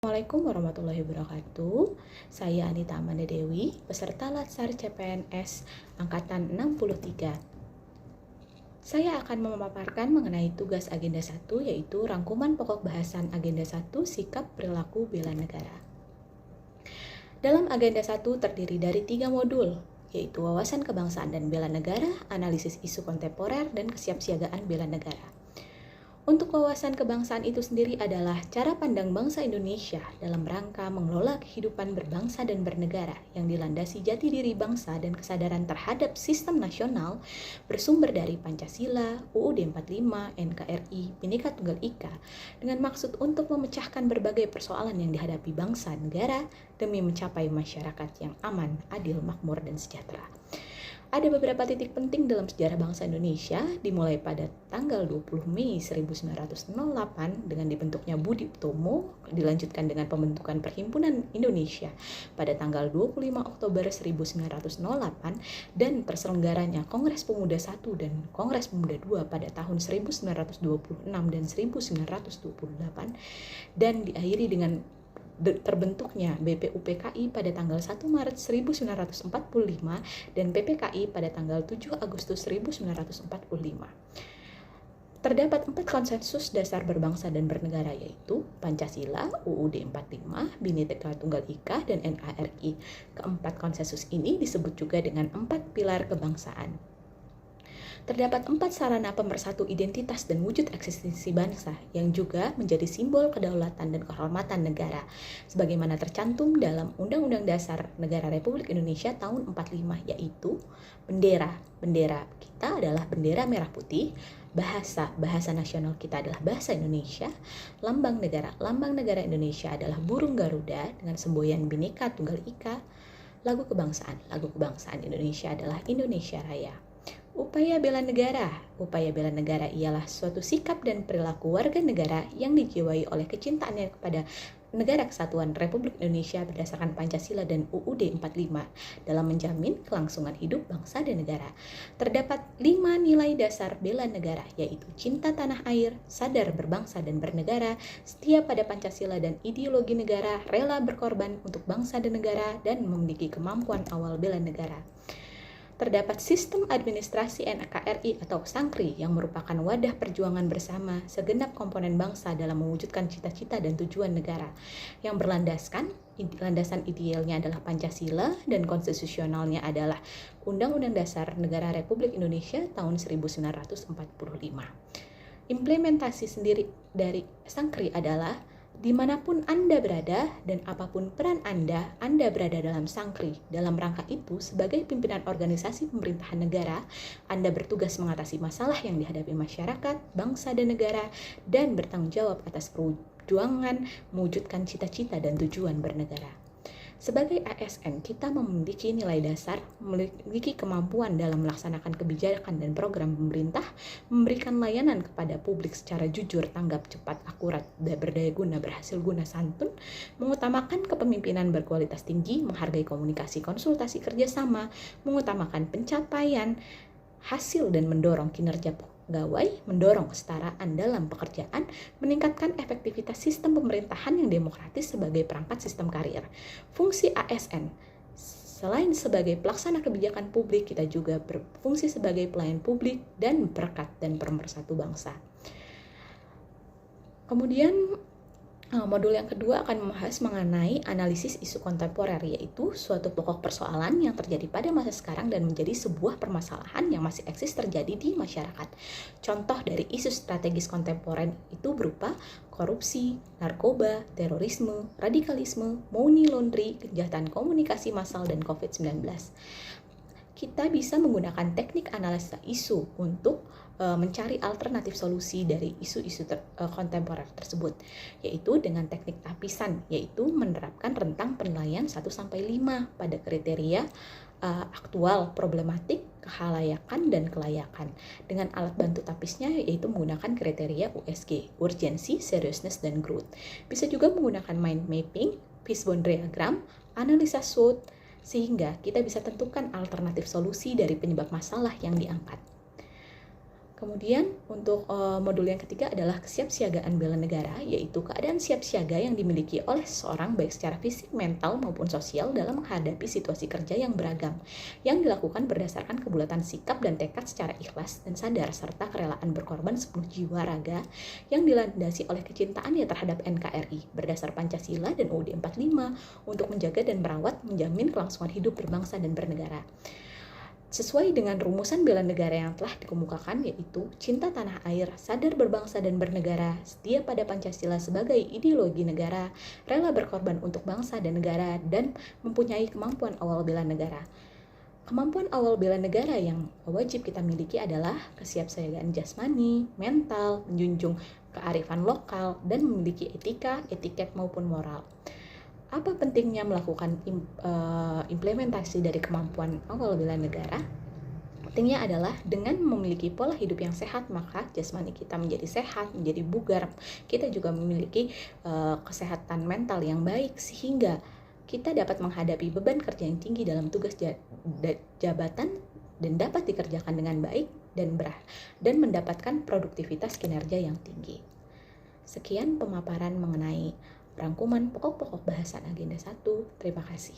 Assalamualaikum warahmatullahi wabarakatuh. Saya Anita Amanda Dewi, peserta Latsar CPNS Angkatan 63. Saya akan memaparkan mengenai tugas agenda 1, yaitu rangkuman pokok bahasan agenda 1, sikap perilaku bela negara. Dalam agenda 1 terdiri dari 3 modul, yaitu wawasan kebangsaan dan bela negara, analisis isu kontemporer, dan kesiapsiagaan bela negara. Untuk wawasan kebangsaan itu sendiri adalah cara pandang bangsa Indonesia dalam rangka mengelola kehidupan berbangsa dan bernegara yang dilandasi jati diri bangsa dan kesadaran terhadap sistem nasional bersumber dari Pancasila, UUD 45, NKRI, Bhinneka Tunggal Ika dengan maksud untuk memecahkan berbagai persoalan yang dihadapi bangsa negara demi mencapai masyarakat yang aman, adil, makmur, dan sejahtera. Ada beberapa titik penting dalam sejarah bangsa Indonesia, dimulai pada tanggal 20 Mei 1908 dengan dibentuknya Budi Utomo, dilanjutkan dengan pembentukan Perhimpunan Indonesia pada tanggal 25 Oktober 1908, dan terselenggaranya Kongres Pemuda I dan Kongres Pemuda II pada tahun 1926 dan 1928, dan diakhiri dengan terbentuknya BPUPKI pada tanggal 1 Maret 1945 dan PPKI pada tanggal 7 Agustus 1945. Terdapat 4 konsensus dasar berbangsa dan bernegara, yaitu Pancasila, UUD 45, Bhinneka Tunggal Ika, dan NKRI. Keempat konsensus ini disebut juga dengan 4 pilar kebangsaan. Terdapat 4 sarana pemersatu identitas dan wujud eksistensi bangsa yang juga menjadi simbol kedaulatan dan kehormatan negara sebagaimana tercantum dalam Undang-Undang Dasar Negara Republik Indonesia tahun 45, yaitu bendera. Bendera kita adalah bendera merah putih, bahasa nasional kita adalah bahasa Indonesia, lambang negara Indonesia adalah burung Garuda dengan semboyan Bhinneka Tunggal Ika, lagu kebangsaan Indonesia adalah Indonesia Raya. Upaya bela negara ialah suatu sikap dan perilaku warga negara yang dijiwai oleh kecintaannya kepada Negara Kesatuan Republik Indonesia berdasarkan Pancasila dan UUD 45 dalam menjamin kelangsungan hidup bangsa dan negara. Terdapat 5 nilai dasar bela negara, yaitu cinta tanah air, sadar berbangsa dan bernegara, setia pada Pancasila dan ideologi negara, rela berkorban untuk bangsa dan negara, dan memiliki kemampuan awal bela negara. Terdapat sistem administrasi NKRI atau Sankri yang merupakan wadah perjuangan bersama segenap komponen bangsa dalam mewujudkan cita-cita dan tujuan negara yang landasan idealnya adalah Pancasila dan konstitusionalnya adalah Undang-Undang Dasar Negara Republik Indonesia tahun 1945. Implementasi sendiri dari Sankri adalah dimanapun Anda berada dan apapun peran Anda berada dalam Sankri. Dalam rangka itu, sebagai pimpinan organisasi pemerintahan negara, Anda bertugas mengatasi masalah yang dihadapi masyarakat, bangsa dan negara, dan bertanggung jawab atas perjuangan mewujudkan cita-cita dan tujuan bernegara. Sebagai ASN, kita memiliki nilai dasar, memiliki kemampuan dalam melaksanakan kebijakan dan program pemerintah, memberikan layanan kepada publik secara jujur, tanggap, cepat, akurat, berdaya guna, berhasil guna, santun, mengutamakan kepemimpinan berkualitas tinggi, menghargai komunikasi, konsultasi, kerjasama, mengutamakan pencapaian, hasil dan mendorong kinerja pegawai, mendorong kesetaraan dalam pekerjaan, meningkatkan efektivitas sistem pemerintahan yang demokratis sebagai perangkat sistem karir. Fungsi ASN, selain sebagai pelaksana kebijakan publik, kita juga berfungsi sebagai pelayan publik dan perekat dan pemersatu bangsa. Kemudian modul yang kedua akan membahas mengenai analisis isu kontemporer, yaitu suatu pokok persoalan yang terjadi pada masa sekarang dan menjadi sebuah permasalahan yang masih eksis terjadi di masyarakat. Contoh dari isu strategis kontemporer itu berupa korupsi, narkoba, terorisme, radikalisme, money laundry, kejahatan komunikasi massal, dan COVID-19. Kita bisa menggunakan teknik analisa isu untuk mencari alternatif solusi dari isu-isu kontemporer tersebut, yaitu dengan teknik tapisan, yaitu menerapkan rentang penilaian 1-5 pada kriteria aktual, problematik, kehalayakan, dan kelayakan. Dengan alat bantu tapisnya yaitu menggunakan kriteria USG, urgency, seriousness, dan growth. Bisa juga menggunakan mind mapping, fishbone diagram, analisa SWOT, sehingga kita bisa tentukan alternatif solusi dari penyebab masalah yang diangkat. Kemudian untuk modul yang ketiga adalah kesiapsiagaan bela negara, yaitu keadaan siap siaga yang dimiliki oleh seseorang baik secara fisik, mental, maupun sosial dalam menghadapi situasi kerja yang beragam, yang dilakukan berdasarkan kebulatan sikap dan tekad secara ikhlas dan sadar, serta kerelaan berkorban sepenuh jiwa raga yang dilandasi oleh kecintaannya terhadap NKRI berdasar Pancasila dan UUD 45 untuk menjaga dan merawat, menjamin kelangsungan hidup berbangsa dan bernegara. Sesuai dengan rumusan bela negara yang telah dikemukakan, yaitu cinta tanah air, sadar berbangsa dan bernegara, setia pada Pancasila sebagai ideologi negara, rela berkorban untuk bangsa dan negara, dan mempunyai kemampuan awal bela negara. Kemampuan awal bela negara yang wajib kita miliki adalah kesiapsiagaan jasmani, mental, menjunjung kearifan lokal, dan memiliki etika, etiket maupun moral. Apa pentingnya melakukan implementasi dari kemampuan awal bela negara? Pentingnya adalah dengan memiliki pola hidup yang sehat, maka jasmani kita menjadi sehat, menjadi bugar. Kita juga memiliki kesehatan mental yang baik, sehingga kita dapat menghadapi beban kerja yang tinggi dalam tugas jabatan dan dapat dikerjakan dengan baik dan mendapatkan produktivitas kinerja yang tinggi. Sekian pemaparan mengenai rangkuman pokok-pokok bahasan agenda 1. Terima kasih.